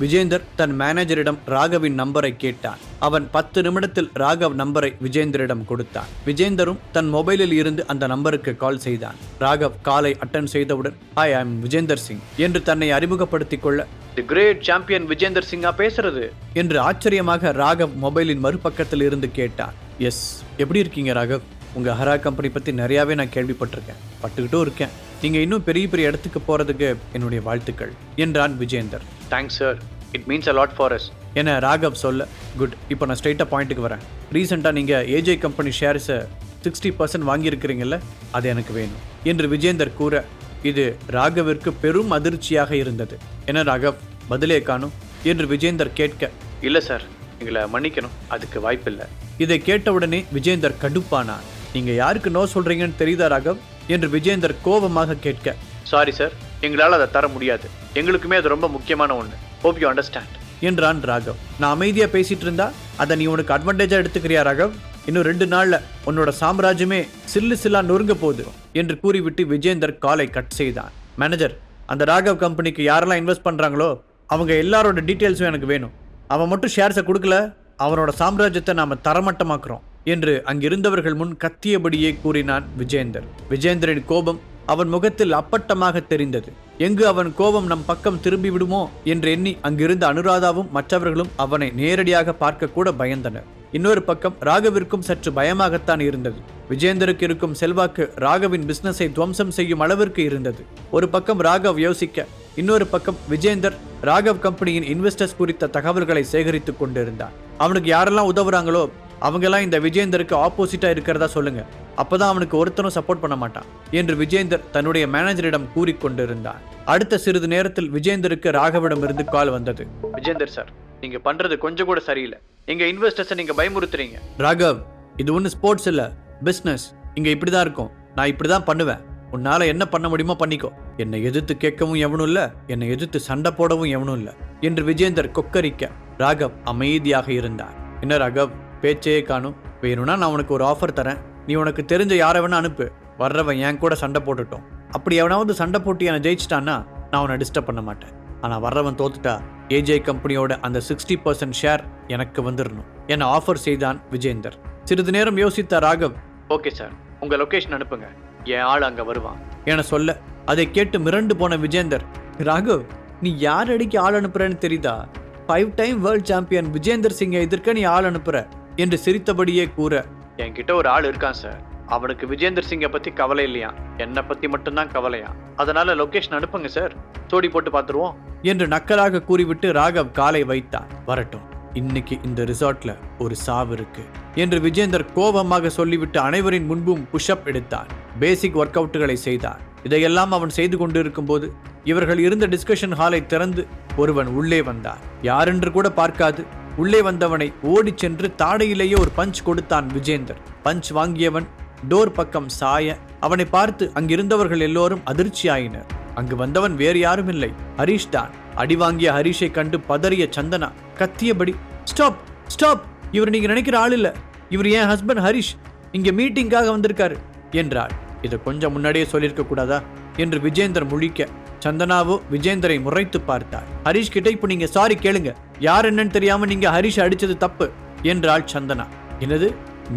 விஜேந்தர் தன் மேனேஜரிடம் ராகவின் நம்பரை கேட்டான். அவன் 10 நிமிடத்தில் ராகவ் நம்பரை விஜேந்தரிடம் கொடுத்தான். விஜேந்தரும் தன் மொபைலில் இருந்து அந்த நம்பருக்கு கால் செய்தான். ராகவ் காலை அட்டன் செய்தவுடன், "hi, I am Vijender Singh" என்று தன்னை அறிமுகப்படுத்திக் கொள்ள, "தி கிரேட் சாம்பியன் விஜேந்தர் சிங்கா பேசுறது?" என்று ஆச்சரியமாக ராகவ் மொபைலின் மறுபக்கத்தில் இருந்து கேட்டான். "எஸ், எப்படி இருக்கீங்க ராகவ்? உங்க ஹரா கம்பெனி பத்தி நிறையாவே நான் கேள்விப்பட்டிருக்கேன், பட்டுக்கிட்டும் இருக்கேன். நீங்க இன்னும் பெரிய பெரிய இடத்துக்கு போறதுக்கு என்னுடைய வாழ்த்துக்கள்" என்றான் Vijender. "Thanks sir, it means a lot for us" என ராகவ் சொல்ல, "குட், இப்போ நான் ஸ்ட்ரெயிட்டாக பாயிண்ட்டுக்கு வரேன். ரீசெண்டாக நீங்கள் ஏஜே கம்பெனி ஷேர்ஸை 60% வாங்கியிருக்கிறீங்கல்ல, அது எனக்கு வேணும்" என்று விஜேந்தர் கூற, இது ராகவிற்கு பெரும் அதிர்ச்சியாக இருந்தது. "என்ன ராகவ், பதிலே காணும்" என்று விஜேந்தர் கேட்க, "இல்லை சார், எங்களை மன்னிக்கணும், அதுக்கு வாய்ப்பில்லை." இதை கேட்டவுடனே விஜேந்தர் கடுப்பானார். "நீங்கள் யாருக்கு நோ சொல்கிறீங்கன்னு தெரியுதா ராகவ்?" என்று விஜேந்தர் கோபமாக கேட்க, "சாரி சார், எங்களால் அதை தர முடியாது. எங்களுக்குமே அது ரொம்ப முக்கியமான ஒன்று. ஹோப் யூ அண்டர்ஸ்டாண்ட்" என்றான் ராகவ். "நான் அமைதியாக பேசிட்டு இருந்தா அதை நீ உனக்கு அட்வான்டேஜாக எடுத்துக்கிறியா ராகவ்? இன்னும் 2 நாளில் உன்னோட சாம்ராஜ்யமே சில்லா நொறுங்க போகுது" என்று கூறிவிட்டு விஜேந்தர் காலை கட் செய்தான். "மேனேஜர், அந்த ராகவ் கம்பெனிக்கு யாரெல்லாம் இன்வெஸ்ட் பண்ணுறாங்களோ அவங்க எல்லாரோட டீட்டெயில்ஸும் எனக்கு வேணும். அவன் மட்டும் ஷேர்ஸை கொடுக்கல, அவனோட சாம்ராஜ்யத்தை நாம் தரமட்டமாக்குறோம்" என்று அங்கிருந்தவர்கள் முன் கத்தியபடியே கூறினான் விஜேந்தர். விஜேந்தரின் கோபம் அவன் முகத்தில் அப்பட்டமாக தெரிந்தது. எங்கு அவன் கோபம் நம் பக்கம் திரும்பி விடுமோ என்று எண்ணி அங்கிருந்த அனுராதாவும் மற்றவர்களும் அவனை நேரடியாக பார்க்க கூட பயந்தனர். இன்னொரு பக்கம் ராகவிற்கும் சற்று பயமாகத்தான் இருந்தது. விஜேந்தருக்கு இருக்கும் செல்வாக்கு ராகவின் பிசினஸை துவம்சம் செய்யும் அளவிற்கு இருந்தது. ஒரு பக்கம் ராகவ் யோசிக்க, இன்னொரு பக்கம் விஜேந்தர் ராகவ் கம்பெனியின் இன்வெஸ்டர்ஸ் குறித்த தகவல்களை சேகரித்துக் கொண்டிருந்தார். அவனுக்கு யாரெல்லாம் உதவுறாங்களோ அவங்கெல்லாம் இந்த விஜேந்தருக்கு ஆப்போசிட்டா இருக்கிறதா சொல்லுங்க, அப்பதான் அவனுக்கு ஒருத்தனும் சப்போர்ட் பண்ண மாட்டான் என்று விஜேந்தர் தன்னுடைய மேனேஜரிடம் கூறிக்கொண்டிருந்தான். அடுத்த சிறிது நேரத்தில் விஜேந்தருக்கு ராகவிடம் இருந்து கால் வந்தது. "விஜேந்தர் சார், நீங்க பண்றது கொஞ்சம் கூட சரியில்லை. எங்க இன்வெஸ்டர்ஸை நீங்க பயமுறுத்துறீங்க." "ராகவ், இது ஒன்றும் ஸ்போர்ட்ஸ் இல்ல, பிசினஸ். இங்க இப்படிதான் இருக்கும். நான் இப்படிதான் பண்ணுவேன். உன்னால என்ன பண்ண முடியுமோ பண்ணிக்கோ. என்னை எதிர்த்து கேட்கவும் எவனும் இல்ல, என்னை எதிர்த்து சண்டை போடவும் எவனும் இல்ல" என்று விஜேந்தர் கொக்கரிக்க ராகவ் அமைதியாக இருந்தார். "என்ன ராகவ், பேச்சே காணும். வேணும்னா நான் உனக்கு ஒரு ஆஃபர் தரேன். நீ உனக்கு தெரிஞ்ச யாரை வேணா அனுப்பு. வர்றவன் என் கூட சண்டை போட்டுட்டோம். அப்படி எவனாவது சண்டை போட்டு என்னை ஜெயிச்சிட்டான்னா நான் அவனை டிஸ்டர்ப் பண்ண மாட்டேன். ஆனால் வர்றவன் தோத்துட்டா ஏஜே கம்பெனியோட அந்த 60% ஷேர் எனக்கு வந்துடணும்" என ஆஃபர் செய்தான் விஜேந்தர். சிறிது நேரம் யோசித்த ராகவ், "ஓகே சார், உங்க லொகேஷன் அனுப்புங்க, என் ஆள் அங்க வருவான்" என சொல்ல, அதை கேட்டு மிரண்டு போன விஜேந்தர், "ராகவ், நீ யார் அடிக்கு ஆள் அனுப்புறன்னு தெரியுதா? 5 டைம் வேர்ல்ட் சாம்பியன் விஜேந்தர் சிங்கை எதிர்க்க நீ ஆள் அனுப்புற" என்று சிரித்தபடியே கூற, "என்கிட்ட ஒரு ஆள் இருக்கான் சார். அவனுக்கு விஜேந்தர் சிங்கை பத்தி கவலை இல்லையா, என்னை பத்தி மட்டும்தான் கவலையா. அதனால லொகேஷன் அனுப்புங்க சார், ஜோடி போட்டு பார்த்துருவோம்" என்று நக்கலாக கூறிவிட்டு ராகவ் காலை வைத்தான். "வரட்டும், இன்னைக்கு இந்த ரிசார்ட்ல ஒரு சாவு இருக்கு" என்று விஜேந்தர் கோபமாக சொல்லிவிட்டு அனைவரின் முன்பும் புஷ்அப் எடுத்தான். பேசிக் ஒர்க் அவுட்டுகளை செய்தான். இதையெல்லாம் அவன் செய்து கொண்டிருக்கும் போது இவர்கள் இருந்த டிஸ்கஷன் ஹாலை திறந்து ஒருவன் உள்ளே வந்தான். யாரென்று கூட பார்க்காது உள்ளே வந்தவனை ஓடி சென்று தாடையிலேயே ஒரு பஞ்ச் கொடுத்தான் விஜேந்தர். பஞ்ச் வாங்கியவன் டோர் பக்கம் சாய அவனை பார்த்து அங்கிருந்தவர்கள் எல்லோரும் அதிர்ச்சியாயினர். அங்கு வந்தவன் வேறு யாரும் இல்லை, ஹரிஷ் தான். அடி வாங்கிய ஹரிஷை கண்டு பதறிய சந்தனா கத்தியபடி, "ஸ்டாப், ஸ்டாப், இவர் நீங்க நினைக்கிற ஆள் இல்ல. இவர் என் ஹஸ்பண்ட் ஹரிஷ், இங்க மீட்டிங்காக வந்திருக்காரு" என்றாள். "இதை கொஞ்சம் முன்னாடியே சொல்லியிருக்க கூடாதா?" என்று விஜேந்தர் முழிக்க, சந்தனாவோ விஜேந்தரை முறைத்து பார்த்தார். "ஹரிஷ் கிட்ட இப்ப நீங்க சாரி கேளுங்க. யார் என்னன்னு தெரியாம நீங்க ஹரிஷ் அடிச்சது தப்பு" என்றாள் சந்தனா. "என்னது,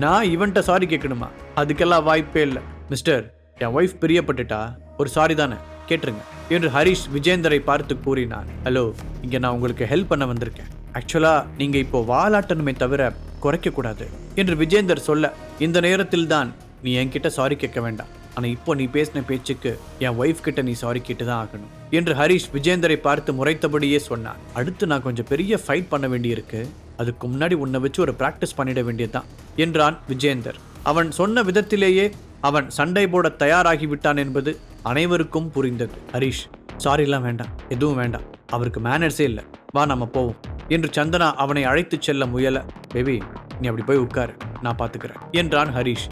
நான் இவன்ட்ட சாரி கேட்கணுமா? அதுக்கெல்லாம் வாய்ப்பே இல்லை. மிஸ்டர், என் ஒய்ஃப் பிரியப்பட்டுட்டா, ஒரு சாரி தானே, கேட்டுருங்க" என்று ஹரிஷ் விஜேந்தரை பார்த்து கூறினார். "ஹலோ, இங்க நான் உங்களுக்கு ஹெல்ப் பண்ண வந்திருக்கேன். ஆக்சுவலா நீங்க இப்போ வாலாட்டணுமே தவிர குறைக்க கூடாது" என்று விஜேந்தர் சொல்ல, "இந்த நேரத்தில் தான் நீ என்கிட்ட சாரி கேட்க வேண்டாம். ஆனால் இப்போ நீ பேசின பேச்சுக்கு என் ஒய்ஃப் கிட்ட நீ சாரி கேட்டு தான் ஆகணும்" என்று ஹரிஷ் விஜேந்தரை பார்த்து முறைத்தபடியே சொன்னான். "அடுத்து நான் கொஞ்சம் பெரிய ஃபைட் பண்ண வேண்டியிருக்கு. அதுக்கு முன்னாடி உன்னை வச்சு ஒரு பிராக்டிஸ் பண்ணிட வேண்டியதுதான்" என்றான் விஜேந்தர். அவன் சொன்ன விதத்திலேயே அவன் சண்டை போட தயாராகிவிட்டான் என்பது அனைவருக்கும் புரிந்தது. "ஹரிஷ், சாரிலாம் வேண்டாம், எதுவும் வேண்டாம். அவருக்கு மேனர்ஸே இல்லை. வா, நம்ம போவோம்" என்று சந்தனா அவனை அழைத்து செல்ல முயல, "பேபி, நீ அப்படி போய் உட்காரு, நான் பார்த்துக்கிறேன்" என்றான் ஹரிஷ்.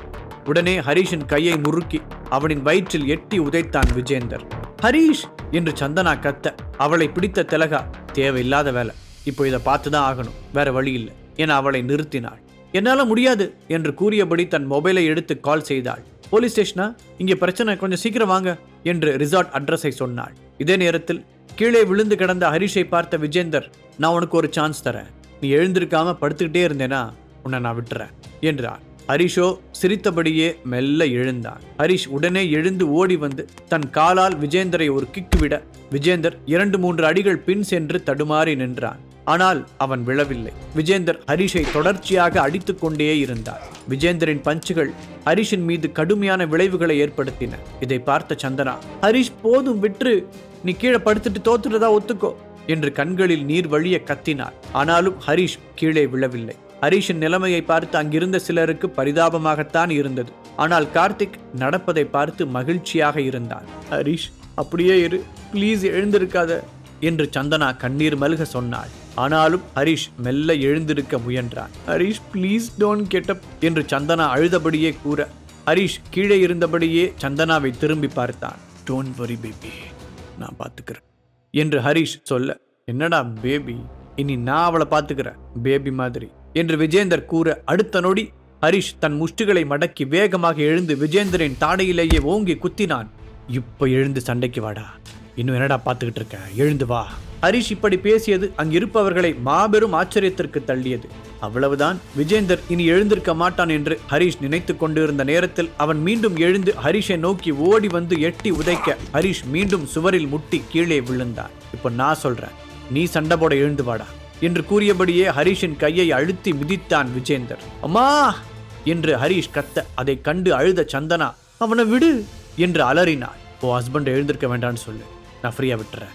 உடனே ஹரிஷின் கையை முறுக்கி அவனின் வயிற்றில் எட்டி உதைத்தான் விஜேந்தர். "ஹரிஷ்" என்று சந்தனா கத்த, அவளை பிடித்த திலகா, "தேவையில்லாத வேலை, இப்போ இதை பார்த்துதான் ஆகணும், வேற வழி இல்லை" என அவளை நிறுத்தினாள். "என்னால முடியாது" என்று கூறியபடி தன் மொபைலை எடுத்து கால் செய்தாள். "போலீஸ் ஸ்டேஷனா? இங்கே பிரச்சனை, கொஞ்சம் சீக்கிரம் வாங்க" என்று ரிசார்ட் அட்ரஸை சொன்னாள். இதே நேரத்தில் கீழே விழுந்து கிடந்த ஹரிஷை பார்த்த விஜேந்தர், நான் உனக்கு ஒரு சான்ஸ் தரேன், நீ எழுந்திருக்காம படுத்துக்கிட்டே இருந்தேனா உன்னை நான் விட்டுறேன் என்றார். ஹரிஷோ சிரித்தபடியே மெல்ல எழுந்தான். ஹரிஷ் உடனே எழுந்து ஓடி வந்து தன் காலால் விஜேந்தரை ஒரு கிக்கு விட விஜேந்தர் 2-3 அடிகள் பின் சென்று தடுமாறி நின்றான். ஆனால் அவன் விழவில்லை. விஜேந்தர் ஹரிஷை தொடர்ச்சியாக அடித்துக் கொண்டே இருந்தார். விஜேந்தரின் பஞ்சுகள் ஹரிஷின் மீது கடுமையான விளைவுகளை ஏற்படுத்தின. இதை பார்த்த சந்தனா, ஹரிஷ் போதும் விற்று, நீ கீழே படுத்துட்டு தோத்துறதா ஒத்துக்கோ என்று கண்களில் நீர் வழிய கத்தினார். ஆனாலும் ஹரிஷ் கீழே விழவில்லை. ஹரிஷின் நிலைமையை பார்த்து அங்கிருந்த சிலருக்கு பரிதாபமாகத்தான் இருந்தது. ஆனால் கார்த்திக் நடப்பதை பார்த்து மகிழ்ச்சியாக இருந்தான். ஹரிஷ் அப்படியே இரு, பிளீஸ் எழுந்திருக்காத என்று சந்தனா கண்ணீர் மல்க சொன்னாள். ஆனாலும் ஹரிஷ் மெல்ல எழுந்திருக்க முயன்றான். Harish please don't get up என்று சந்தனா அழுதபடியே கூற ஹரிஷ் கீழே இருந்தபடியே சந்தனாவை திரும்பி பார்த்தான். டோன்ட் வரி பேபி, நான் பார்த்துக்கிறேன் என்று ஹரிஷ் சொல்ல, என்னடா பேபி, இனி நான் அவளை பார்த்துக்கிறேன் பேபி மாதிரி என்று விஜேந்தர் கூற அடுத்த நொடி ஹரிஷ் தன் முஷ்டிகளை மடக்கி வேகமாக எழுந்து விஜேந்தரின் தாடையிலேயே ஓங்கி குத்தினான். இப்ப எழுந்து சண்டைக்கு வாடா, இன்னும் என்னடா பார்த்துக்கிட்டு இருக்க, எழுந்து வா. ஹரிஷ் இப்படி பேசியது அங்கிருப்பவர்களை மாபெரும் ஆச்சரியத்திற்கு தள்ளியது. அவ்வளவுதான். விஜேந்தர் இனி எழுந்திருக்க மாட்டான் என்று ஹரிஷ் நினைத்து கொண்டிருந்த நேரத்தில் அவன் மீண்டும் எழுந்து ஹரிஷை நோக்கி ஓடி வந்து எட்டி உதைக்க ஹரிஷ் மீண்டும் சுவரில் முட்டி கீழே விழுந்தான். இப்போ நான் சொல்றேன், நீ சண்டை போட எழுந்து வாடா என்று கூறியபடியே ஹரிஷின் கையை அழுத்தி மிதித்தான் விஜேந்தர். அம்மா என்று ஹரிஷ் கத்த அதை கண்டு அழுத சந்தனா, அவனை விடு என்று அலறினாள். ஓ ஹஸ்பண்ட் எழுந்திருக்க வேண்டான்னு சொல்லு, நான் ஃப்ரீயா விட்டுறேன்